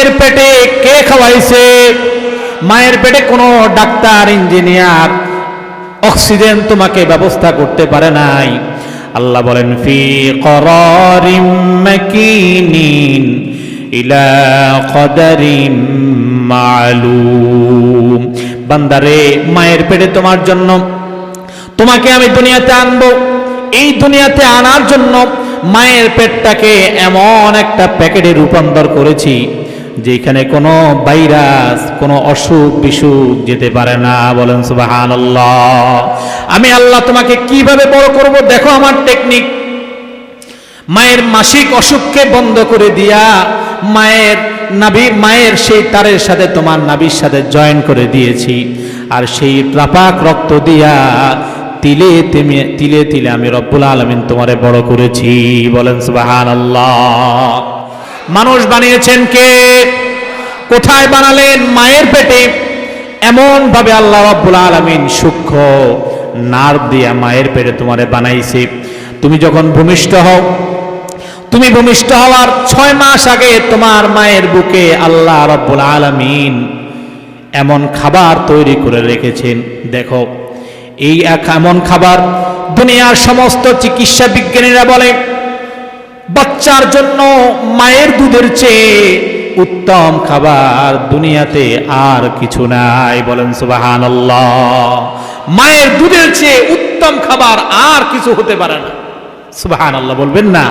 মায়ের পেটে কে খাওয়াইছে? মায়ের পেটে কোনো ডাক্তার, ইঞ্জিনিয়ার অক্সিজেন তোমাকে ব্যবস্থা করতে পারে নাই। আল্লাহ বলেন ফি করারিম মাকিনিন ইলা কদারিম মালুম। বান্দারে, মায়ের পেটে তোমার জন্য, তোমাকে আমি দুনিয়াতে আনবো, এই দুনিয়াতে আনার জন্য মায়ের পেটটাকে এমন একটা প্যাকেটে রূপান্তর করেছি যেখানে কোনো ভাইরাস, কোনো অসুখ বিসুখ যেতে পারে না। বলেন সুবহানাল্লাহ। আমি আল্লাহ তোমাকে কিভাবে বড় করব, দেখো আমার টেকনিক। মায়ের মাসিক অসুখকে বন্ধ করে দিয়া মায়ের সেই তারের সাথে তোমার নাভির সাথে জয়েন করে দিয়েছি, আর সেই ট্রাপাক রক্ত দিয়া তিলে তিলে আমি রব্বুল আলামিন তোমারে বড় করেছি। বলেন সুবহানাল্লাহ। মানুষ বানিয়েছেন কে? কোথায় বানালেন? মায়ের পেটে। এমন ভাবে আল্লাহ রব্বুল আলামিন সূক্ষ্ম নার্ভ দিয়া মায়ের পেটে তোমারে বানাইছে। তুমি যখন ভূমিষ্ঠ হও, তুমি ভূমিষ্ঠ হওয়ার 6 মাস আগে তোমার মায়ের বুকে আল্লাহ রব্বুল আলামিন এমন খাবার তৈরি করে রেখেছেন। দেখো, এই এমন খাবার দুনিয়ার সমস্ত চিকিৎসা বিজ্ঞানীরা বলে বাচ্চার জন্য মায়ের দুধের চেয়ে উত্তম খাবার দুনিয়াতে আর কিছু নাই। বলেন সুবহানাল্লাহ। মায়ের দুধের চেয়ে উত্তম খাবার আর কিছু হতে পারে না। সুবহানাল্লাহ বলবেন না?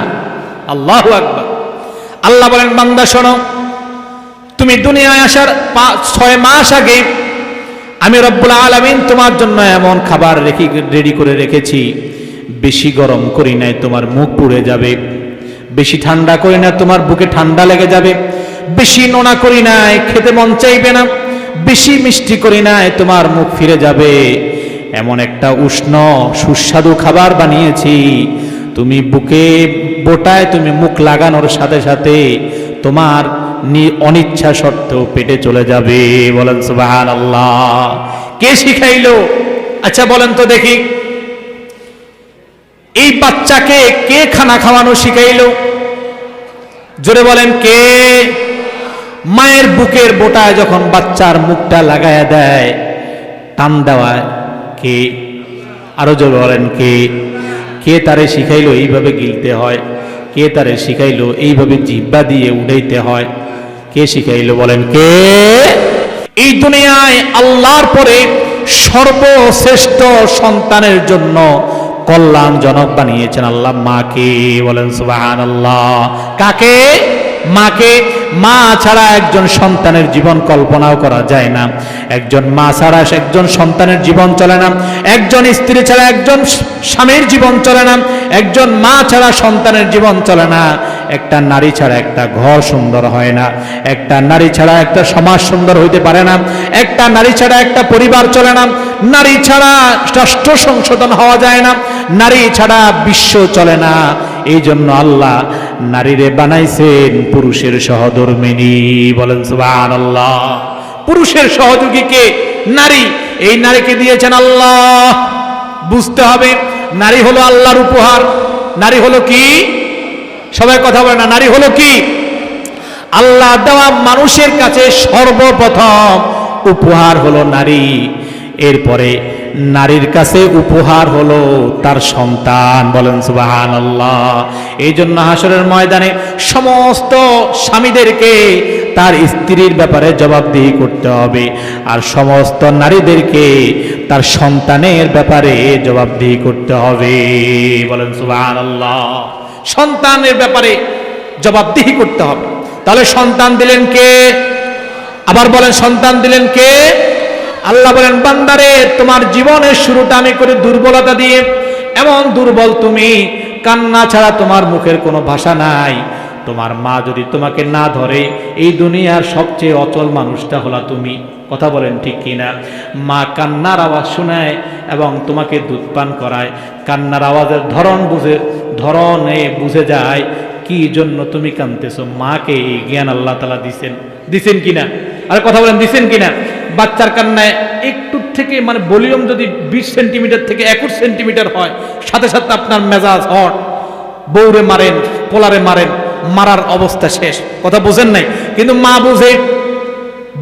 আল্লাহু আকবার। আল্লাহ বলেন, বান্দা শোনো, তুমি দুনিয়ায় আসার 6 মাস আগে আমি রব্বুল আলামিন তোমার জন্য এমন খাবার রেডি করে রেখেছি, বেশি গরম করি নাই, তোমার মুখ পুড়ে যাবে। বেশি ঠান্ডা করি না, তোমার বুকে ঠান্ডা লেগে যাবে। বেশি নোনা করি নাই, খেতে মন চাইবে না। বেশি মিষ্টি করি নাই, তোমার মুখ ফিরে যাবে। এমন একটা উষ্ণ সুস্বাদু খাবার বানিয়েছি, তুমি বুকে বোটায় তুমি মুখ লাগানোর সাথে সাথে তোমার অনিচ্ছা সত্ত্বেও পেটে চলে যাবে। বলেন সুবহানাল্লাহ। কে শিখাইলো? আচ্ছা বলেন তো দেখি, এই বাচ্চাকে কে খানা খাওয়ানো শিখাইলো? জোরে বলেন, কে? মায়ের বুকের বোটায় যখন বাচ্চার মুখটা লাগায়া দেয়, টান দেওয়ায় কে? আরো জোরে বলেন, কে? কে তারে শিখাইলো এইভাবে গিলতে হয়? কে তারে শিখাইলো এইভাবে জিহ্বা দিয়ে উড়াইতে হয়? কে শিখাইলো? বলেন কে? এই দুনিয়ায় আল্লাহর পরে সর্বশ্রেষ্ঠ সন্তানের জন্য কল্যাণজনক বানিয়েছেন আল্লাহ মাকে। বলেন সুবহানাল্লাহ। কাকে? মাকে। মা ছাড়া একজন সন্তানের জীবন কল্পনাও করা যায় না। একজন মা ছাড়া একজন সন্তানের জীবন চলে না। একজন স্ত্রী ছাড়া একজন স্বামীর জীবন চলে না। একজন মা ছাড়া সন্তানের জীবন চলে না। একটা নারী ছাড়া একটা ঘর সুন্দর হয় না। একটা নারী ছাড়া একটা সমাজ সুন্দর হইতে পারে না। একটা নারী ছাড়া একটা পরিবার চলে না। নারী ছাড়া রাষ্ট্র সংশোধন হওয়া যায় না। নারী ছাড়া বিশ্ব চলে না। এই জন্য আল্লাহ নারীরে বানাইছেন পুরুষের সহধর্মিণী। বলেন সুবহানাল্লাহ। পুরুষের সহযোগী কে? নারী। এই নারীকে দিয়েছেন আল্লাহ। বুঝতে হবে, নারী হলো আল্লাহর উপহার। নারী হলো কি? সবাই কথা বলে না। নারী হলো কি? আল্লাহ দেওয়া মানুষের কাছে সর্বপ্রথম উপহার হলো নারী। এরপরে নারীর কাছে উপহার হলো তার সন্তান। বলেন সুবহানাল্লাহ। এই জন্য হাসরের ময়দানে সমস্ত স্বামীদেরকে তার স্ত্রীর ব্যাপারে জবাবদিহি করতে হবে, আর সমস্ত নারীদেরকে তার সন্তানের ব্যাপারে জবাবদিহি করতে হবে। বলেন সুবহানাল্লাহ। সন্তানের ব্যাপারে জবাবদিহি করতে হবে। তাহলে সন্তান দিলেন কে? আবার বলেন, সন্তান দিলেন কে? আল্লাহ বলেন, বান্দারে, তোমার জীবনের শুরুটা আমি করে দুর্বলতা দিয়ে। এমন দুর্বল তুমি, কান্না ছাড়া তোমার মুখের কোনো ভাষা নাই। তোমার মা যদি তোমাকে না ধরে, এই দুনিয়ার সবচেয়ে অচল মানুষটা হলা তুমি। কথা বলেন ঠিক কিনা? মা কান্নার আওয়াজ শোনায় এবং তোমাকে দুধ পান করায়। কান্নার আওয়াজের ধরনে বুঝে যায় কি জন্য তুমি কাঁদতেছো। মাকে এই জ্ঞান আল্লাহ তাআলা দিছেন কিনা? আর কথা বলেন, দিছেন কিনা? বাচ্চার কান্নায় একটু থেকে ভলিউম যদি 20 সেন্টিমিটার থেকে 21 সেন্টিমিটার হয়, সাথে সাথে আপনার মেজাজ হট। বউরে মারেন, পোলারে মারেন, মারার অবস্থা শেষ। কথা বোঝেন নাই? কিন্তু মা বুঝে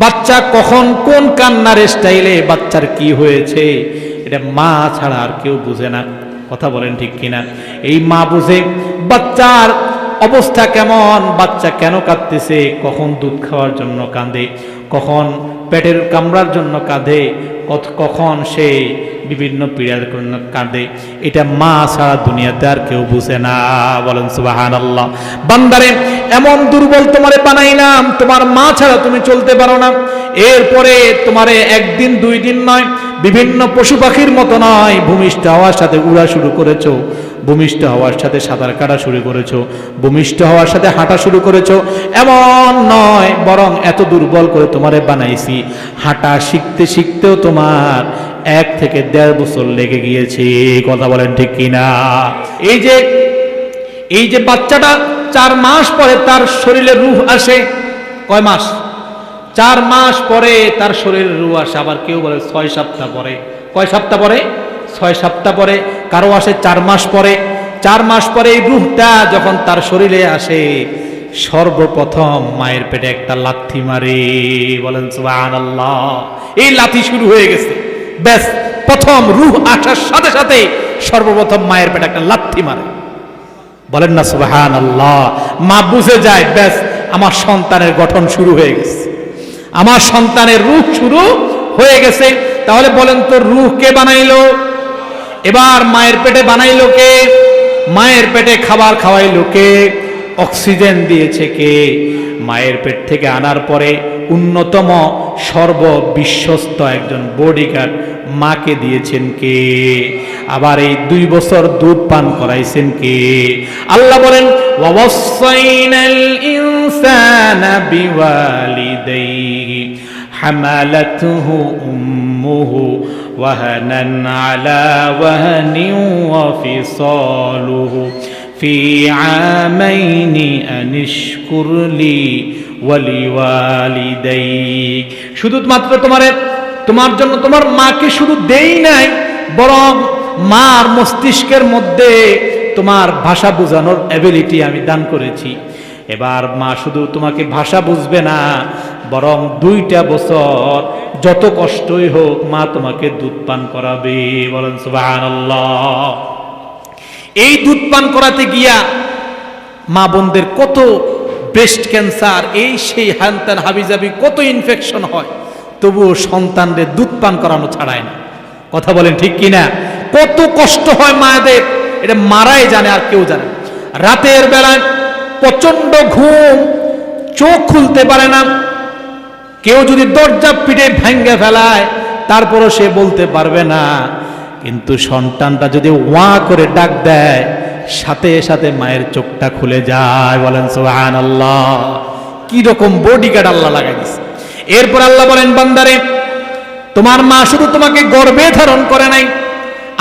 বাচ্চা কখন কোন কান্নার স্টাইলে বাচ্চার কি হয়েছে, এটা মা ছাড়া আর কেউ বুঝে না। কথা বলেন ঠিক কিনা? এই মা বুঝে বাচ্চার অবস্থা কেমন, বাচ্চা কেন কাঁদতেছে, কখন দুধ খাওয়ার জন্য কাঁদে, কখন পেটের কামড়ার জন্য কাঁদে, কখন সে বিভিন্ন পীড়ার জন্য কাঁদে, এটা মা ছাড়া দুনিয়াতে আর কেউ বুঝে না। বলেন সুবহানাল্লাহ। বান্দারে এমন দুর্বল তোমারে বানাইলাম, তোমার মা ছাড়া তুমি চলতে পারো না। এরপরে তোমারে একদিন দুই দিন নয়, বিভিন্ন পশু পাখির মতো নয়, ভূমিষ্ঠ হওয়ার সাথে উড়া শুরু করেছো, ভূমিষ্ঠ হওয়ার সাথে সাঁতার কাটা শুরু করেছো, ভূমিষ্ঠ হওয়ার সাথে হাঁটা শুরু করেছো। এমন নয়, বরং এত দুর্বল করে তোমারে বানাইছি, হাঁটা শিখতে শিখতেও তোমার 1 থেকে 1.5 বছর লেগে গিয়েছে। কথা বলেন ঠিক কিনা? এই যে বাচ্চাটা 4 মাস পরে তার শরীরে রূহ আসে। কয় মাস? 4 মাস পরে তার শরীরে রূহ আসে। আবার কেউ বলে 6 সপ্তাহ পরে। কয় সপ্তাহ পরে? 6 সপ্তাহ পরে। কারো আসে 4 মাস পরে। 4 মাস পরে এই রূহটা যখন তার শরীরে আসে, সর্বপ্রথম মায়ের পেটে একটা লাথি মারে। বলেন সুবহানাল্লাহ। এই লাথি শুরু হয়ে গেছে, ব্যাস প্রথম রূহ আসার সাথে সাথে সর্বপ্রথম মায়ের পেটে একটা লাথি মারে। বলেন না সুবহানাল্লাহ। মা বুঝে যায়, ব্যাস আমার সন্তানের গঠন শুরু হয়ে গেছে, আমার সন্তানের রূহ শুরু হয়ে গেছে। তাহলে বলেন তো, রূহ কে বানাইলো? এবার মায়ের পেটে বানাইলো কে? মায়ের পেটে খাবার খাওয়াইলো কে? অক্সিজেন দিয়েছে কে? মায়ের পেট থেকে আনার পরে উন্নতম সর্ববিশ্বস্ত একজন বডিগার্ড মাকে দিয়েছেন কে? আবার এই 2 বছর দুধ পান করাইছেন কে? আল্লাহ বলেন, ওয়াসাইনাল ইনসানা বিওয়ালিদাইহি হামালাতুহু উম্মুহু ওয়াহানান আলা ওয়াহনিন ওয়া ফিসালুহু ফি আমাইনি আনিশকুর লি ওয়ালিওয়ালিদাইক। শুধুমাত্র তোমার জন্য তোমার মাকে শুধু দেই নাই, বরং মার মস্তিষ্কের মধ্যে তোমার ভাষা বোঝানোর এবিলিটি আমি দান করেছি। এবার মা শুধু তোমাকে ভাষা বুঝবে না, বরং 2টা বছর যত কষ্টই হোক মা তোমাকে দুধ পান করাবে। বলেন সুবহানাল্লাহ। এই দুধ পান করাতে গিয়া মা বোনদের কত ব্রেস্ট ক্যান্সার, এই সেই হ্যানত্যান হাবিজাবি কত ইনফেকশন হয়, তবুও সন্তানদের দুধ পান করানো ছাড়ায় না। কথা বলেন ঠিক কিনা? কত কষ্ট হয় মায়েদের, এটা মারাই জানে, আর কেউ জানে। রাতের বেলায় প্রচন্ড ঘুম, চোখ খুলতে পারে না। কেউ যদি দরজা পিটে ভেঙে ফেলায়, তারপরও সে বলতে পারবে না। কিন্তু সন্তানটা যদি ওয়া করে ডাক দেয়, সাথে সাথে মায়ের চোখটা খুলে যায়। বলেন সুবহানাল্লাহ। কি রকম বডিগার্ড আল্লাহ লাগাই দিছে। এরপর আল্লাহ বলেন, বান্দারে তোমার মা শুধু তোমাকে গর্ভে ধারণ করে নাই,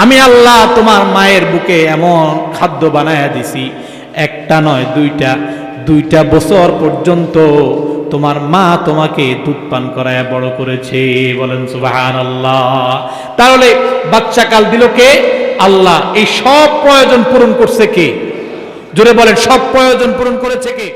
আমি আল্লাহ তোমার মায়ের বুকে এমন খাদ্য বানায়া দিছি, একটা নয় 2টা বছর পর্যন্ত তোমার মা তোমাকে দুধ পান করায় বড় করেছে। বলেন সুবহানাল্লাহ। তাহলে বাচ্চা কাল দিল কে? আল্লাহ। এই সব প্রয়োজন পূরণ করছে কে? জোরে বলেন, সব প্রয়োজন পূরণ করেছে কে?